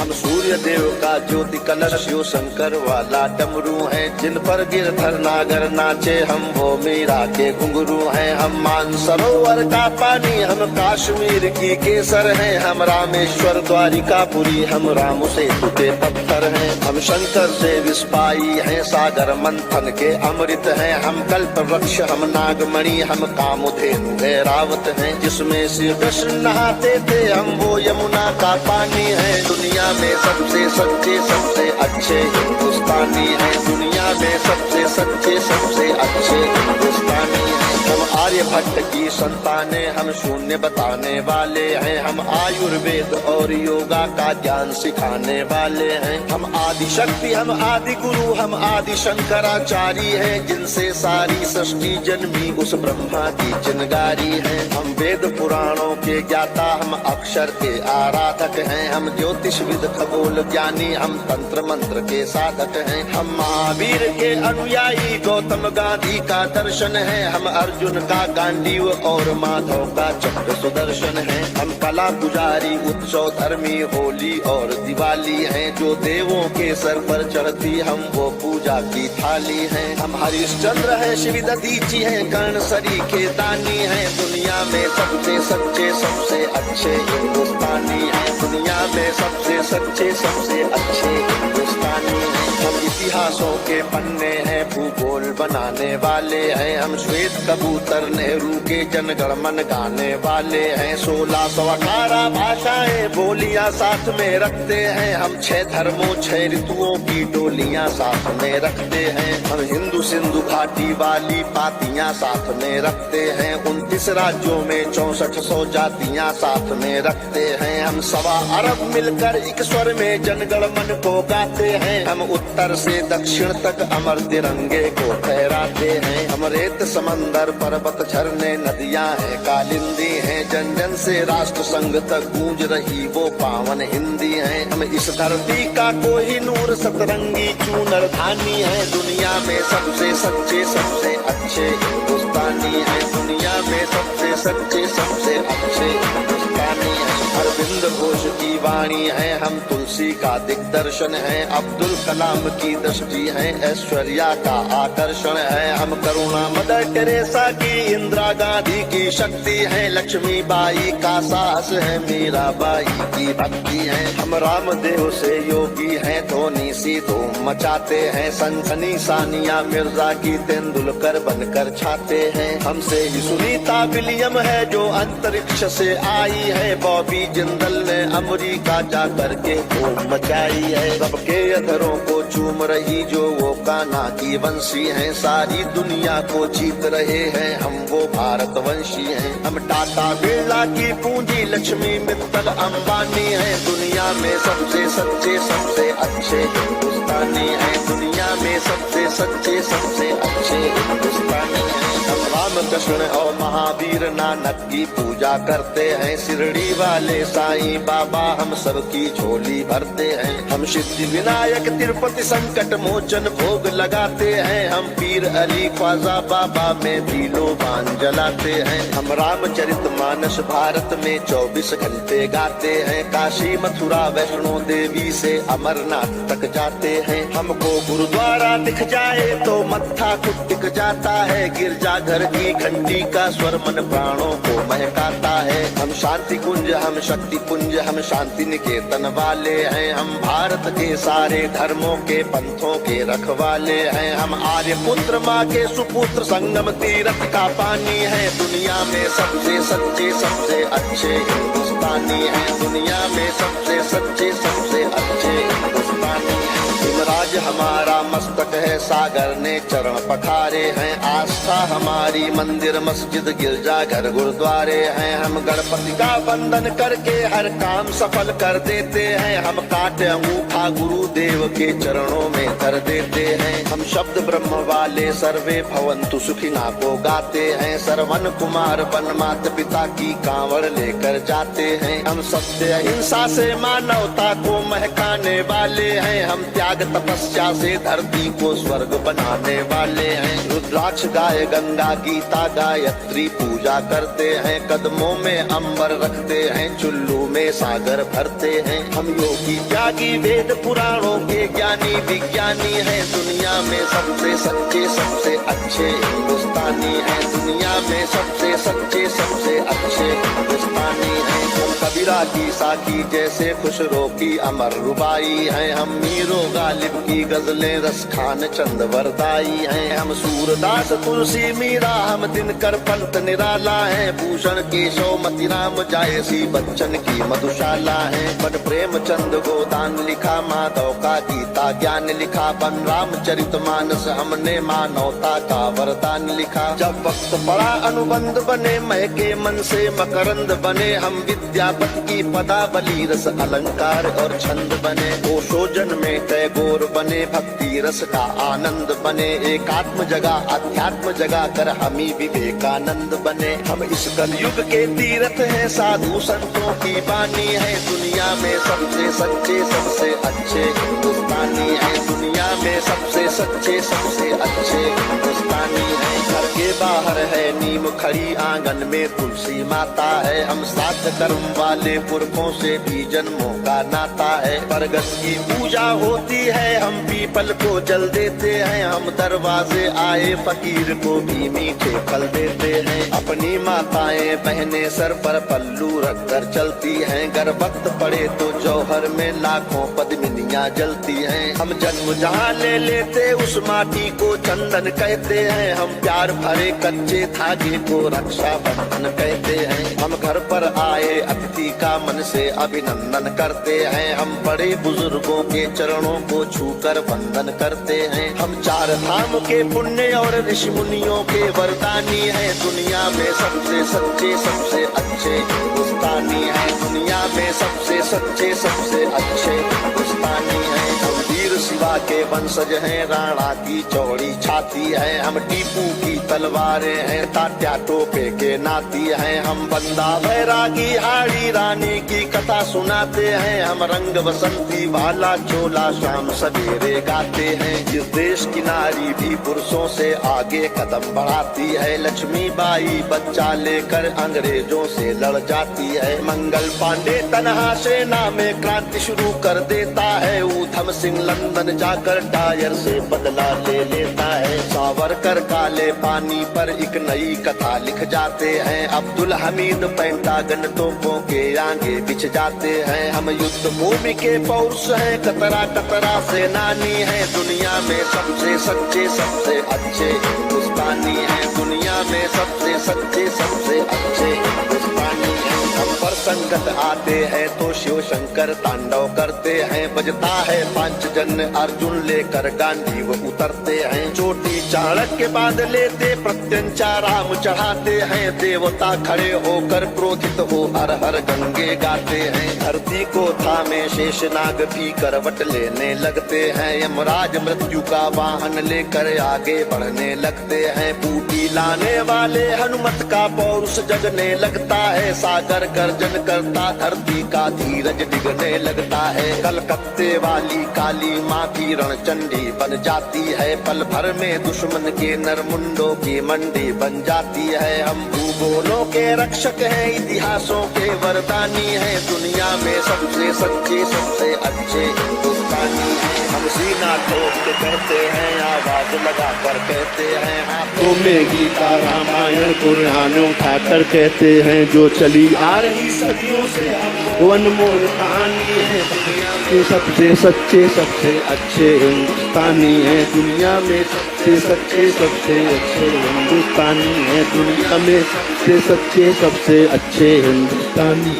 हम सूर्य देव का ज्योति कलश शिव शंकर वाला डमरू हैं, जिन पर गिरधर नागर नाचे हम वो मीरा के घुंघरू हैं। हम मानसरोवर का पानी हम कश्मीर की केसर हैं, हम रामेश्वर द्वारिकापुरी हम राम सेतु के पत्थर हैं। हम शंकर से विस्पाई हैं, सागर मंथन के अमृत हैं। हम कल्प वृक्ष हम नागमणि हम कामधेनु ऐरावत हैं, जिसमें श्री कृष्ण नहाते थे हम वो यमुना का पानी है। दुनिया में सबसे सच्चे सबसे अच्छे हिंदुस्तानी हैं, दुनिया में सबसे सच्चे सबसे अच्छे हिंदुस्तानी हैं। हम आर्यभट्ट की संतानें हम शून्य बताने वाले हैं, हम आयुर्वेद और योगा का ज्ञान सिखाने वाले हैं। हम आदि शक्ति हम आदि गुरु हम आदि शंकराचार्य हैं, जिनसे सारी सृष्टि जन्मी उस ब्रह्मा की चिनगारी है। हम वेद पुराणों के ज्ञाता हम अक्षर के आराधक हैं, हम ज्योतिष विद खगोल ज्ञानी हम तंत्र मंत्र के साधक हैं। हम महावीर के अनुयायी गौतम गांधी का दर्शन है, हम अर्जुन का गांडीव और माधव का चक्र सुदर्शन है। हम कला पुजारी उत्सव धर्मी होली और दिवाली हैं, जो देवों के सर पर चढ़ती हम वो पूजा की थाली हैं। हम हरिश्चंद्र है शिव दधीची है कर्ण सरी के दानी है, दुनिया में सबसे सच्चे सबसे अच्छे हिंदुस्तानी है, दुनिया में सबसे सच्चे सबसे अच्छे हिंदुस्तानी है। हम इतिहासों के पन्ने हैं भूगोल बनाने वाले हैं, हम श्वेत कबूतर नेहरू के जनगण मन गाने वाले हैं। 1618 भाषाएं बोलियां साथ में रखते हैं, हम 6 धर्मों 6 ऋतुओं की डोलियां साथ में रखते हैं। हम हिंदू सिंधु घाटी वाली पातियां साथ में रखते हैं, 29 राज्यों में 6400 जातियां साथ में रखते हैं। हम 1.25 अरब मिलकर एक स्वर में जनगण मन को गाते हैं, हम उत्तर से दक्षिण तक अमर तिरंगे को फहराते हैं। हम रेत समंदर पर्वत झरने नदियां हैं कालिंदी हैं, जन जन से राष्ट्र संघ तक गूंज रही वो पावन हिंदी है। हम इस धरती का कोई नूर सतरंगी चूनर धानी है, दुनिया में सबसे सच्चे सबसे अच्छे हिंदुस्तानी है, दुनिया में सबसे सच्चे सबसे अच्छे हिंदुस्तानी है। अरविंद घोष की वाणी है, हम तुलसी का दिग्दर्शन है, अब्दुल कलाम की दृष्टि है, ऐश्वर्या का आकर्षण है। हम करुणा मदर टेरेसा की इंदिरा गांधी की शक्ति है, लक्ष्मीबाई का साहस है, मीराबाई की भक्ति है। हम रामदेव से योगी हैं, धोनी सी धूम मचाते हैं, सनसनी सानिया मिर्जा की तेंदुलकर बनकर छाते हैं। हमसे ही सुनीता विलियम है जो अंतरिक्ष से आई है, बॉबी जिंदल ने अमेरिका जा करके धूम मचाई है। सबके अधरों को चूम रही जो वो कान्हा की वंशी है, सारी दुनिया को जीत रहे हैं हम वो भारतवंशी हैं। हम टाटा बिरला की पूंजी लक्ष्मी मित्तल अंबानी है, दुनिया में सबसे सच्चे सबसे अच्छे हिंदुस्तानी है, दुनिया में सबसे सच्चे सबसे अच्छे हिंदुस्तानी है। हम रामकृष्ण और महावीर नानक की पूजा करते हैं, शिरडी वाले साईं बाबा हम सबकी झोली भरते हैं। हम सिद्धि विनायक तिरुपति संकट मोचन भोग लगाते हैं, हम पीर अली ख्वाजा बाबा में भी लोबान जलाते हैं। हम रामचरित मानस भारत में 24 घंटे गाते हैं, काशी मथुरा वैष्णो देवी से अमरनाथ तक जाते हैं। हमको गुरुद्वारा दिख जाए तो मत्था खुद टिक जाता है, गिरजाघर की घंटी का स्वर मन प्राणों को महकाता है। हम शांति कुंज हम शक्ति पुंज हम शांति निकेतन वाले हैं, हम भारत के सारे धर्मों के पंथों के रखवाले हैं। हम आर्य पुत्र माँ के सुपुत्र संगम तीर्थ का पानी है, दुनिया में सबसे सच्चे सबसे अच्छे हिंदुस्तानी है, दुनिया में सबसे सच्चे सबसे अच्छे हिंदुस्तानी है। हिमराज हमारा मस्तक है, सागर ने चरण पखारे हैं, आस्था हमारी मंदिर मस्जिद गिरजा घर गुरुद्वारे हैं। हम गणपति का वंदन करके हर काम सफल कर देते हैं, हम काटे अंगूठा गुरुदेव के चरणों में कर देते हैं। हम शब्द ब्रह्म वाले सर्वे भवंतु सुखिना को गाते हैं, सरवन कुमार वन माता पिता की कांवड़ लेकर जाते हैं। हम सत्य अहिंसा से मानवता को महकाने वाले हैं, हम त्याग तपस्या से धरती को स्वर्ग बनाने वाले हैं। रुद्राक्ष गाय गंगा गीता गायत्री पूजा करते हैं, कदमों में अंबर रखते हैं, चुल्लू में सागर भरते हैं। हम योगी त्यागी वेद पुराणों के ज्ञानी विज्ञानी हैं। दुनिया में सबसे सच्चे सबसे अच्छे हिंदुस्तानी हैं। दुनिया में सबसे सच्चे सबसे अच्छे हिंदुस्तानी हैं। हम कबीरा की साकी जैसे खुशरो की अमर रुबाई हैं। हम मीरो गालिब की गजलें रस खान चंद वरदाई हैं। हम सूरदास तुलसी मीरा हम दिनकर पंत निराला है। भूषण केशव मतिराम जायसी बच्चन की मधुशाला है। बन प्रेमचंद गोदान लिखा, माधव का गीता ज्ञान लिखा। बन रामचरितमानस हमने मानवता का वरदान लिखा। जब वक्त पड़ा अनुबंध बने, महके मन से मकरंद बने। हम विद्यापति की पदावली रस अलंकार और छंद बने। ओशोजन में टैगोर बने, भक्ति रस का आनंद बने। एकात्म जगा अध्यात्म जगा कर हमी विवेकानंद बने। हम इस कलयुग के तीर्थ हैं, साधु संतों की बानी है। दुनिया में सबसे सच्चे सबसे अच्छे हिंदुस्तानी है। दुनिया में सबसे सच्चे सबसे अच्छे हिंदुस्तानी है। घर के बाहर है नीम खड़ी, आंगन में तुलसी माता है। हम सात कर्म वाले पुरखों से भी जन्मों का नाता है। बरगद की पूजा होती है, हम पीपल को जल देते हैं। हम दरवाजे आए फकीर को भी मीठे फल देते हैं। अपनी माताएं बहनें सर पर पल्लू रख कर चलती हैं। गर वक्त पड़े तो जौहर में लाखों पद्मिनियां जलती हैं। हम जन्म जहाँ ले लेते उस माटी को चंदन कहते हैं। हम प्यार भरे कच्चे धागे को रक्षा बंधन कहते हैं। हम घर पर आए अतिथि का मन से अभिनंदन करते हैं। हम बड़े बुजुर्गों के चरणों को छूकर वंदन करते हैं। हम चार धाम के पुण्य और ऋषि मुनियों के वरदानी हैं। दुनिया में सबसे सच्चे सबसे अच्छे हिंदुस्तानी हैं। दुनिया में सबसे सच्चे सबसे अच्छे हिंदुस्तानी हैं। हम वीर शिवा के वंशज हैं, राणा की चौड़ी छाती है। हम टीपू की तलवारें हैं, तात्या टोपे के नाती हैं। हम बंदा बैरागी हाड़ी रानी की कथा सुनाते हैं। हम रंग बसंती वाला चोला शाम सवेरे गाते हैं। जिस देश की नारी भी पुरुषों से आगे कदम बढ़ाती है। लक्ष्मी बाई बच्चा लेकर अंग्रेजों से लड़ जाती है। मंगल पांडे तनहा सेना में क्रांति शुरू कर देता है। ऊधम सिंह लंदन जाकर टायर से बदला ले लेता है। सावरकर काले पानी पर एक नई कथा लिख जाते हैं। अब्दुल हमीद पेंटागन तोपों के आगे बिछ जाते हैं। हम युद्ध भूमि के पौरुष हैं, कतरा कतरा सेनानी है। दुनिया में सबसे सच्चे सबसे अच्छे हिंदुस्तानी हैं। दुनिया में सबसे सच्चे सबसे अच्छे हिंदुस्तानी हैं। हम पर संकट आते हैं तो शिव शंकर तांडव करते हैं। बजता है पांचजन्य अर्जुन लेकर गांधी वो उतरते हैं। चोटी चाणक्य के बाद लेते प्रत्यंचा राम चढ़ाते हैं। देवता खड़े होकर क्रोधित हो हर हर गंगे गाते हैं। धरती को थामे शेषनाग भी करवट लेने लगते हैं। यमराज मृत्यु का वाहन लेकर आगे बढ़ने लगते हैं। बूटी लाने वाले हनुमत का पौरुष जगने लगता है। सागर गर्जन करता धरती का धीरज डिगने लगता है। कलकत्ते वाली काली माँ की रणचंडी बन जाती है। पल भर में दुश्मन के नरमुंडों की मंडी बन जाती है। हम भूगोलों के रक्षक हैं, इतिहासों के वरदानी हैं। दुनिया में सबसे सच्चे सबसे अच्छे हिंदुस्तानी हैं। हम सीना ठोक के कहते हैं, आवाज लगा कर कहते हैं। हाथों में गीता रामायण कुरान उठा कर कहते हैं। जो चली आ रही सदियों से वो अनमोल कहानी है। दुनिया में सबसे सच्चे सबसे अच्छे हिंदुस्तानी है। दुनिया में सबसे सच्चे सबसे अच्छे हिंदुस्तानी है। दुनिया में सबसे सच्चे सबसे अच्छे हिंदुस्तानी,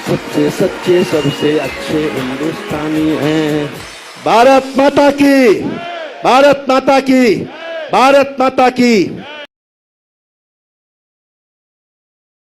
सबसे सच्चे सबसे अच्छे हिंदुस्तानी हैं। भारत माता की, भारत माता की, भारत माता की।